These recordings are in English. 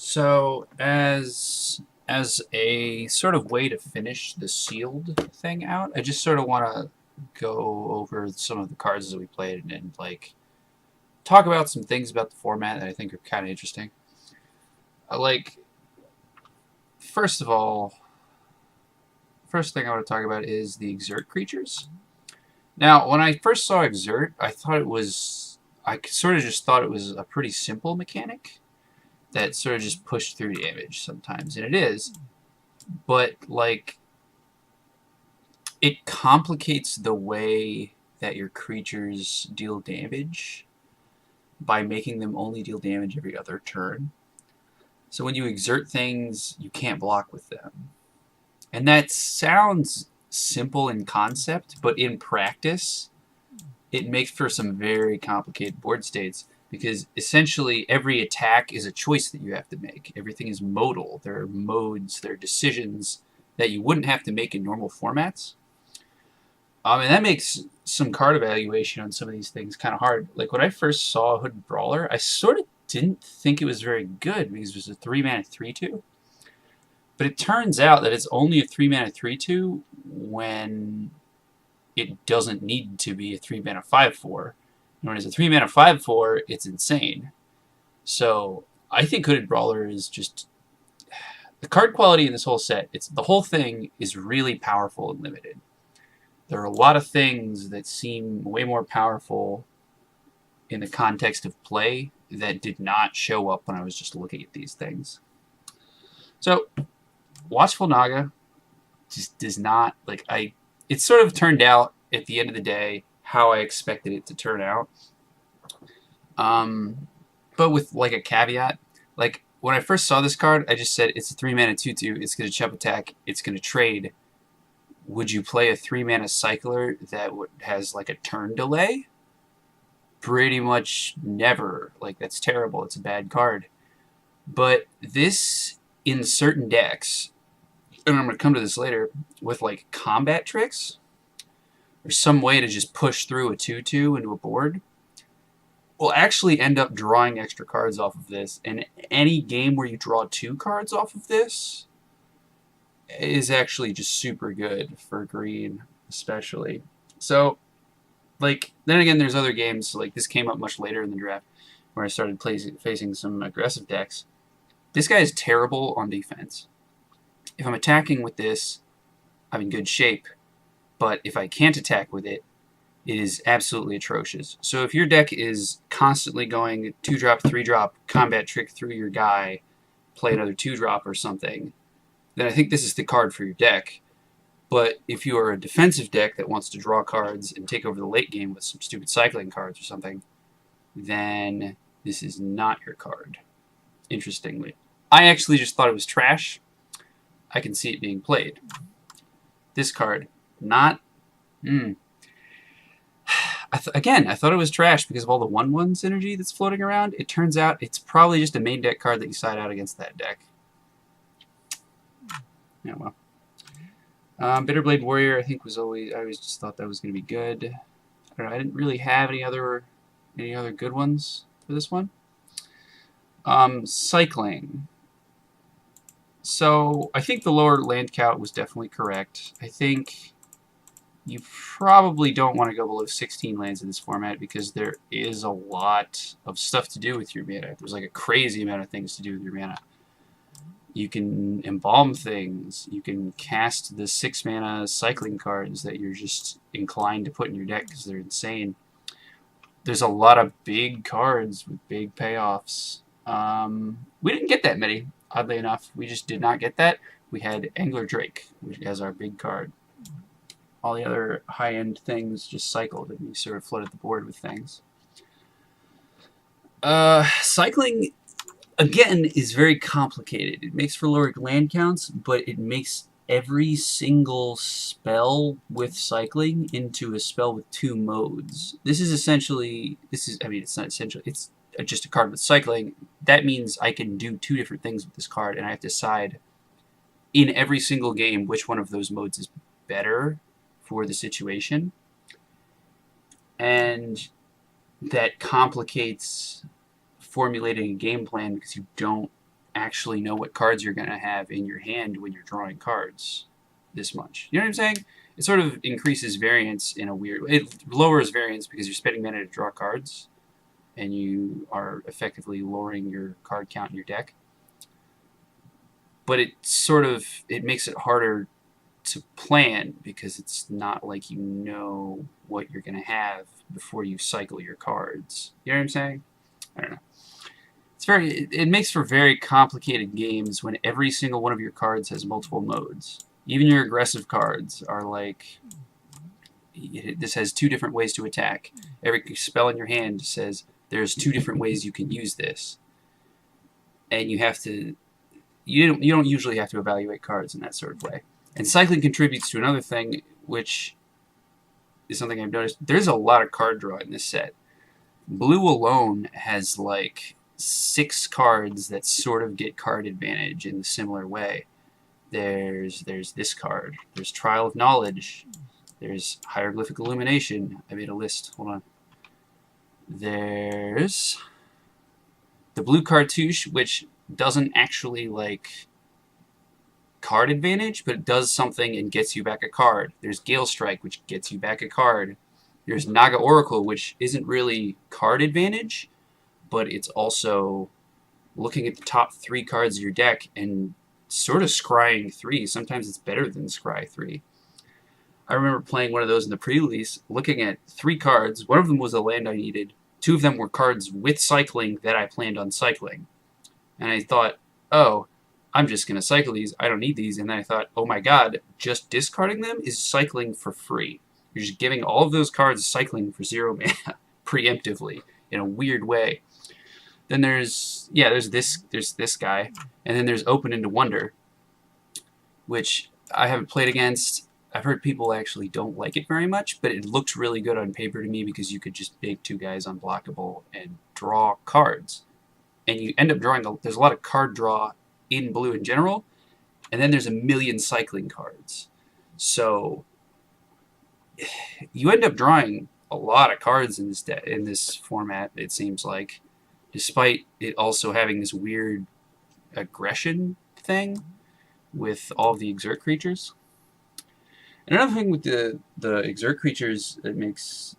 So as a sort of way to finish the sealed thing out, I just sort of want to go over some of the cards that we played and like talk about some things about the format that I think are kind of interesting. Like first of all, first thing I want to talk about is the exert creatures. Now, when I first saw exert, I sort of just thought it was a pretty simple mechanic that sort of just pushed through damage sometimes, and it is. But like it complicates the way that your creatures deal damage by making them only deal damage every other turn. So when you exert things, you can't block with them. And that sounds simple in concept, but in practice, it makes for some very complicated board states because essentially every attack is a choice that you have to make. Everything is modal. There are modes, there are decisions that you wouldn't have to make in normal formats. And that makes some card evaluation on some of these things kind of hard. Like when I first saw Hooded Brawler, I sort of didn't think it was very good because it was a 3-mana 3/2. But it turns out that it's only a 3-mana 3/2 when it doesn't need to be a 3-mana 5/4. And when it's a 3-mana 5/4, it's insane. So I think Hooded Brawler is just the card quality in this whole set. The whole thing is really powerful and limited. There are a lot of things that seem way more powerful in the context of play that did not show up when I was just looking at these things. So, Watchful Naga just does not, it sort of turned out at the end of the day how I expected it to turn out. But with like a caveat, like when I first saw this card, I just said it's a 3-mana 2/2, it's going to chump attack, it's going to trade. Would you play a 3-mana cycler that has like a turn delay? Pretty much never. Like, that's terrible. It's a bad card. But this, in certain decks, and I'm going to come to this later, with like combat tricks, or some way to just push through a 2/2 into a board, will actually end up drawing extra cards off of this. And any game where you draw 2 cards off of this is actually just super good for green, especially. So, like, then again, there's other games, like this came up much later in the draft, where I started facing some aggressive decks. This guy is terrible on defense. If I'm attacking with this, I'm in good shape, but if I can't attack with it, it is absolutely atrocious. So if your deck is constantly going 2-drop, 3-drop, combat trick through your guy, play another 2-drop or something, then I think this is the card for your deck. But if you are a defensive deck that wants to draw cards and take over the late game with some stupid cycling cards or something, then this is not your card, interestingly. I actually just thought it was trash. I can see it being played. This card, not... Again, I thought it was trash because of all the 1/1 synergy that's floating around. It turns out it's probably just a main deck card that you side out against that deck. Yeah, well. Bitterblade Warrior, I think I always just thought that was going to be good. I don't know, I didn't really have any other good ones for this one. Cycling. So, I think the lower land count was definitely correct. I think you probably don't want to go below 16 lands in this format because there is a lot of stuff to do with your mana. There's like a crazy amount of things to do with your mana. You can embalm things. You can cast the 6-mana cycling cards that you're just inclined to put in your deck because they're insane. There's a lot of big cards with big payoffs. We didn't get that many, oddly enough. We just did not get that. We had Angler Drake, which has our big card. All the other high-end things just cycled, and we sort of flooded the board with things. Cycling, again, is very complicated. It makes for lower land counts, but it makes every single spell with cycling into a spell with 2 modes. It's not essentially, it's just a card with cycling. That means I can do 2 different things with this card, and I have to decide in every single game which one of those modes is better for the situation. And that complicates formulating a game plan because you don't actually know what cards you're going to have in your hand when you're drawing cards this much. You know what I'm saying? It sort of increases variance in a weird way. It lowers variance because you're spending mana to draw cards, and you are effectively lowering your card count in your deck. But it makes it harder to plan because it's not like you know what you're going to have before you cycle your cards. You know what I'm saying? I don't know. It makes for very complicated games when every single one of your cards has multiple modes. Even your aggressive cards are like, this has 2 different ways to attack. Every spell in your hand says there's 2 different ways you can use this. And you don't usually have to evaluate cards in that sort of way. And cycling contributes to another thing, which is something I've noticed. There's a lot of card draw in this set. Blue alone has like 6 cards that sort of get card advantage in a similar way. There's this card. There's Trial of Knowledge. There's Hieroglyphic Illumination. I made a list. Hold on. There's the blue Cartouche, which doesn't actually like card advantage, but it does something and gets you back a card. There's Gale Strike, which gets you back a card. There's Naga Oracle, which isn't really card advantage, but it's also looking at the top 3 cards of your deck and sort of scrying 3. Sometimes it's better than scry 3. I remember playing one of those in the pre-release, looking at 3 cards. One of them was a land I needed. 2 of them were cards with cycling that I planned on cycling. And I thought, oh, I'm just going to cycle these. I don't need these. And then I thought, oh my god, just discarding them is cycling for free. You're just giving all of those cards cycling for 0 mana preemptively in a weird way. Then there's this guy, and then there's Open into Wonder, which I haven't played against. I've heard people actually don't like it very much, but it looked really good on paper to me because you could just make 2 guys unblockable and draw cards. And you end up drawing, there's a lot of card draw in blue in general, and then there's a million cycling cards. So you end up drawing a lot of cards in this format, it seems like, despite it also having this weird aggression thing with all of the exert creatures. And another thing with the exert creatures that makes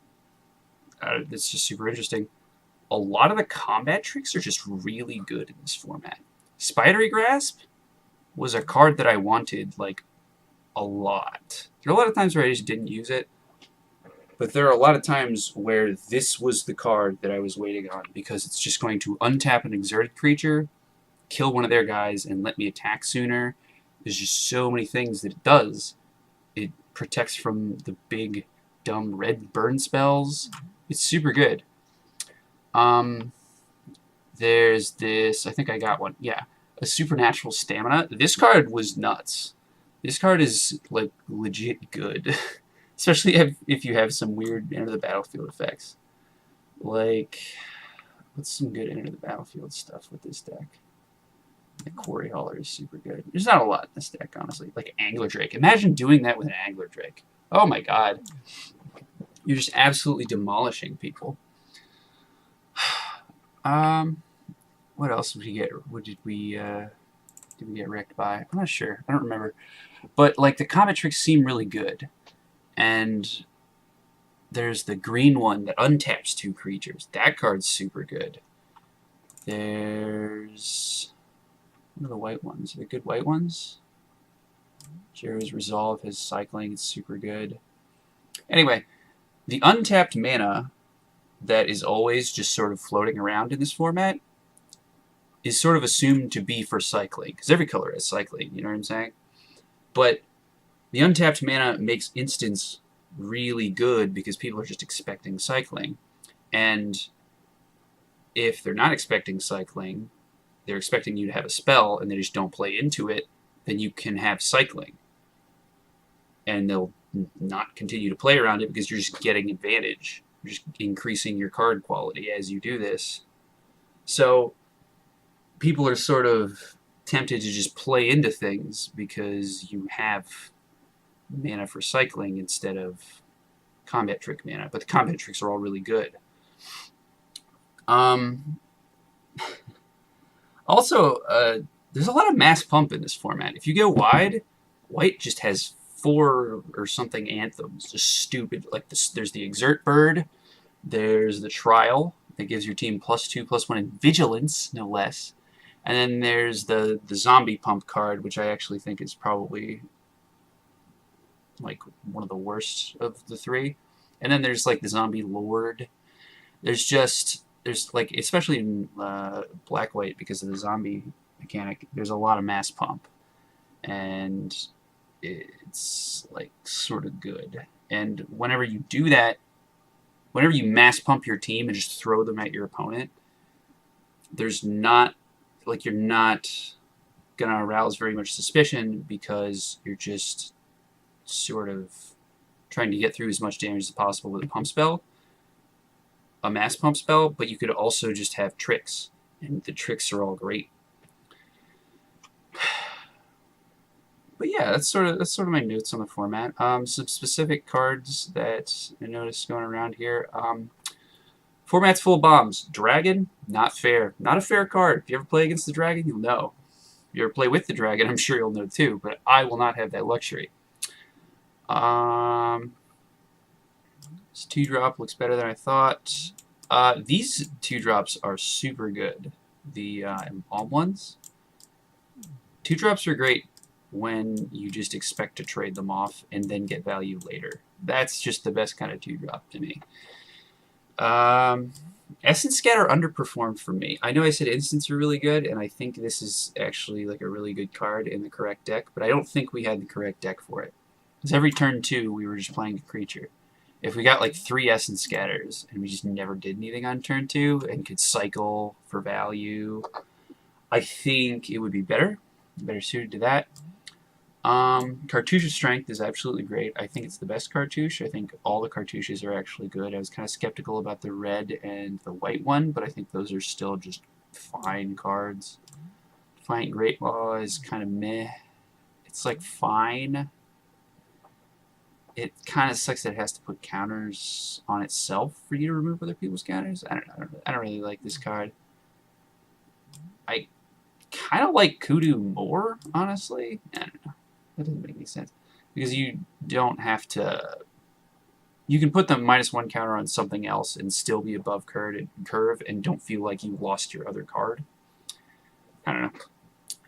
that's just super interesting, a lot of the combat tricks are just really good in this format. Spidery Grasp was a card that I wanted, like, a lot. There are a lot of times where I just didn't use it, but there are a lot of times where this was the card that I was waiting on because it's just going to untap an exerted creature, kill one of their guys, and let me attack sooner. There's just so many things that it does. It protects from the big, dumb red burn spells. It's super good. There's this, I think I got one. Yeah, a Supernatural Stamina. This card was nuts. This card is, like, legit good. Especially if you have some weird enter the battlefield effects. Like, what's some good enter the battlefield stuff with this deck? The Quarry Hauler is super good. There's not a lot in this deck, honestly. Like Angler Drake. Imagine doing that with an Angler Drake. Oh my god. You're just absolutely demolishing people. What else did we get? What did we get wrecked by? I'm not sure. I don't remember. But, like, the combat tricks seem really good. And there's the green one that untaps 2 creatures. That card's super good. There's... what are the white ones? Are they good white ones? Jero's Resolve, his cycling is super good. Anyway, the untapped mana that is always just sort of floating around in this format is sort of assumed to be for cycling, because every color has cycling, you know what I'm saying? But the untapped mana makes instants really good because people are just expecting cycling. And if they're not expecting cycling, they're expecting you to have a spell and they just don't play into it, then you can have cycling. And they'll not continue to play around it because you're just getting advantage. You're just increasing your card quality as you do this. So people are sort of tempted to just play into things because you have mana for cycling instead of combat trick mana. But the combat tricks are all really good. Also, there's a lot of mass pump in this format. If you go wide, white just has 4 or something anthems, just stupid. Like this, there's the Exert Bird, there's the Trial that gives your team +2/+1 in vigilance, no less, and then there's the zombie pump card, which I actually think is probably like one of the worst of the 3. And then there's like the zombie lord. There's like, especially in black white, because of the zombie mechanic, there's a lot of mass pump, and it's like sort of good. And whenever you do that, whenever you mass pump your team and just throw them at your opponent, there's not like you're not gonna arouse very much suspicion, because you're just sort of trying to get through as much damage as possible with a pump spell, a mass pump spell. But you could also just have tricks, and the tricks are all great. But yeah, that's sort of my notes on the format. Some specific cards that I noticed going around here. Format's full of bombs. Dragon, not fair. Not a fair card. If you ever play against the dragon, you'll know. If you ever play with the dragon, I'm sure you'll know too. But I will not have that luxury. This 2-drop looks better than I thought. These 2-drops are super good. The embalm ones. 2-drops are great when you just expect to trade them off and then get value later. That's just the best kind of 2-drop to me. Essence Scatter underperformed for me. I know I said instants are really good, and I think this is actually like a really good card in the correct deck, but I don't think we had the correct deck for it. Because every turn 2, we were just playing a creature. If we got like 3 Essence Scatters and we just never did anything on turn 2 and could cycle for value, I think it would be better suited to that. Cartouche Strength is absolutely great. I think it's the best cartouche. I think all the cartouches are actually good. I was kind of skeptical about the red and the white one, but I think those are still just fine cards. Defiant Great Law is kind of meh. It's like fine. It kind of sucks that it has to put counters on itself for you to remove other people's counters. I don't really like this card. I kind of like Kudu more, honestly. I don't know. That doesn't make any sense, because you don't have to. You can put the -1 counter on something else and still be above curve and don't feel like you lost your other card. I don't know.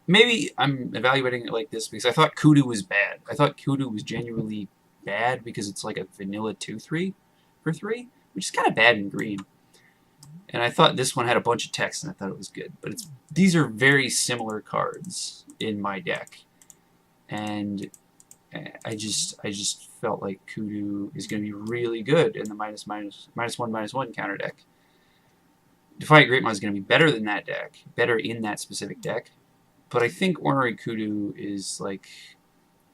Maybe I'm evaluating it like this because I thought Kudu was bad. I thought Kudu was genuinely bad because it's like a vanilla 2/3 for 3, which is kind of bad in green. And I thought this one had a bunch of text, and I thought it was good. But these are very similar cards in my deck. And I just felt like Kudu is going to be really good in the -1/-1 counter deck. Defiant Great Maw is going to be better than that deck, better in that specific deck. But I think Ornery Kudu is like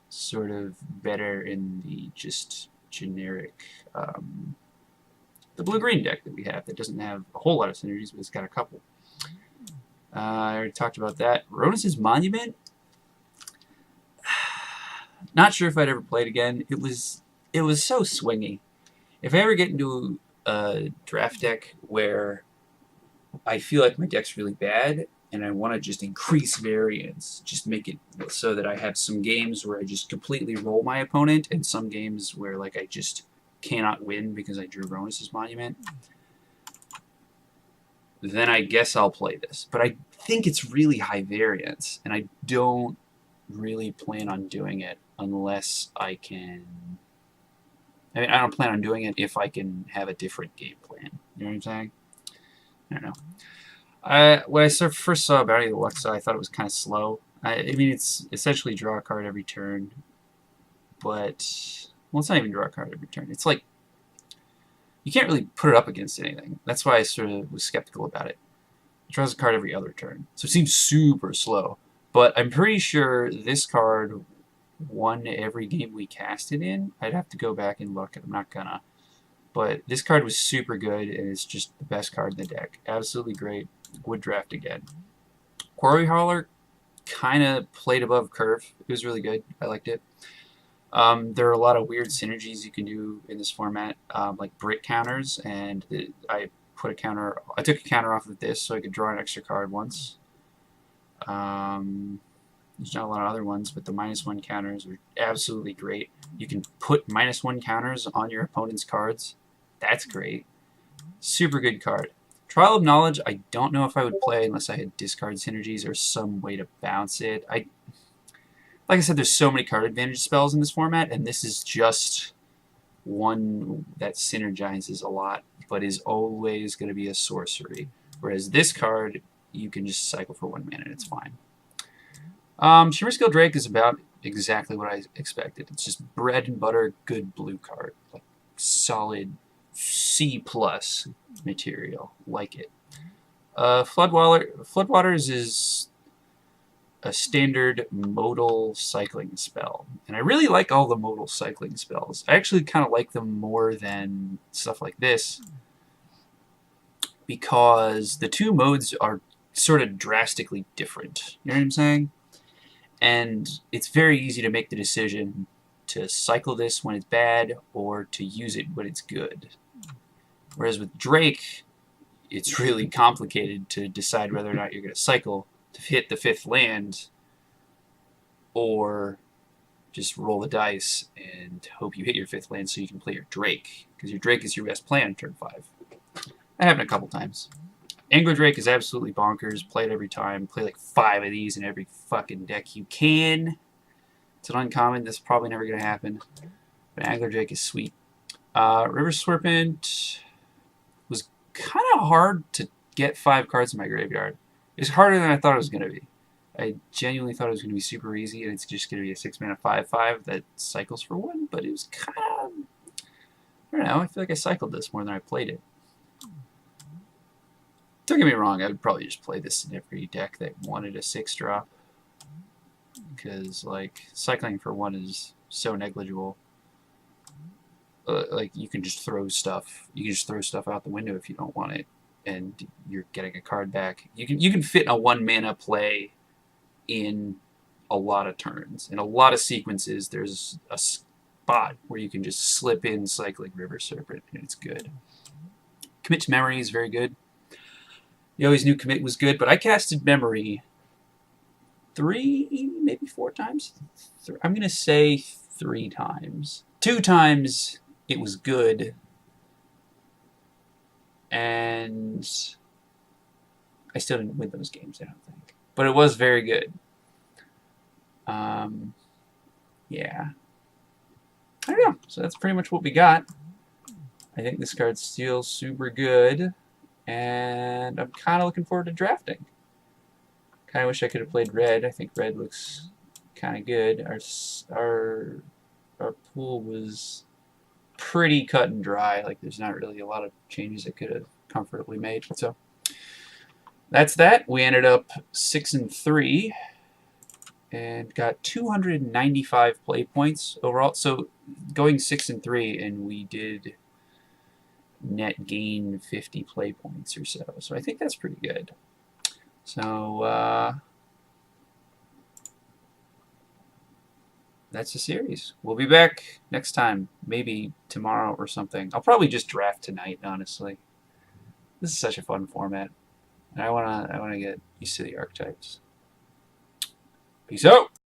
sort of better in the just generic, the blue-green deck that we have that doesn't have a whole lot of synergies, but it's got a couple. I already talked about that. Ronus' Monument. Not sure if I'd ever play it again. It was so swingy. If I ever get into a draft deck where I feel like my deck's really bad and I want to just increase variance, just make it so that I have some games where I just completely roll my opponent and some games where like I just cannot win because I drew Ronus' Monument, then I guess I'll play this. But I think it's really high variance, and I don't really plan on doing it unless I can. I mean, I don't plan on doing it if I can have a different game plan. You know what I'm saying? I don't know. When I first saw Bounty of the Luxa, I thought it was kind of slow. I mean, it's essentially draw a card every turn, but well, it's not even draw a card every turn. It's like you can't really put it up against anything. That's why I sort of was skeptical about it. It draws a card every other turn, so it seems super slow. But I'm pretty sure this card won every game we cast it in. I'd have to go back and look. I'm not gonna. But this card was super good, and it's just the best card in the deck. Absolutely great. Would draft again. Quarry Hauler kind of played above curve. It was really good. I liked it. There are a lot of weird synergies you can do in this format, like brick counters, and I took a counter off of this so I could draw an extra card once. There's not a lot of other ones, but the -1 counters are absolutely great. You can put -1 counters on your opponent's cards. That's great. Super good card. Trial of Knowledge, I don't know if I would play unless I had discard synergies or some way to bounce it. Like I said, there's so many card advantage spells in this format, and this is just one that synergizes a lot, but is always going to be a sorcery. Whereas this card, you can just cycle for 1 mana and it's fine. Shimmer Skill Drake is about exactly what I expected. It's just bread and butter, good blue card. Like solid C+ material. Like it. Floodwaters is a standard modal cycling spell. And I really like all the modal cycling spells. I actually kind of like them more than stuff like this, because the two modes are sort of drastically different. You know what I'm saying? And it's very easy to make the decision to cycle this when it's bad or to use it when it's good. Whereas with Drake, it's really complicated to decide whether or not you're going to cycle to hit the 5th land or just roll the dice and hope you hit your 5th land so you can play your Drake, because your Drake is your best play on turn 5. That happened a couple times. Angler Drake is absolutely bonkers. Play it every time. Play like 5 of these in every fucking deck you can. It's an uncommon. That's probably never going to happen. But Angler Drake is sweet. River Serpent was kind of hard to get 5 cards in my graveyard. It's harder than I thought it was going to be. I genuinely thought it was going to be super easy, and it's just going to be a 6-mana 5/5 that cycles for 1, but it was kind of... I don't know, I feel like I cycled this more than I played it. Don't get me wrong, I would probably just play this in every deck that wanted a 6-drop, because, like, cycling for 1 is so negligible. Like, you can just throw stuff. You can just throw stuff out the window if you don't want it, and you're getting a card back. You can fit a 1-mana play in a lot of turns. In a lot of sequences, there's a spot where you can just slip in Cycling River Serpent, and it's good. Commit to Memory is very good. You always knew Commit was good, but I casted Memory 3, maybe 4 times. I'm going to say 3 times. 2 times it was good, and I still didn't win those games, I don't think. But it was very good. Yeah. I don't know. So that's pretty much what we got. I think this card's still super good, and I'm kind of looking forward to drafting. Kind of wish I could have played red. I think red looks kind of good. Our pool was pretty cut and dry. Like, there's not really a lot of changes that could have comfortably made. So that's that. We ended up 6-3 and got 295 play points overall. So going 6-3, and we did net gain 50 play points or so. So I think that's pretty good. So that's the series. We'll be back next time, maybe tomorrow or something. I'll probably just draft tonight, honestly. This is such a fun format, and I wanna get used to the archetypes. Peace out.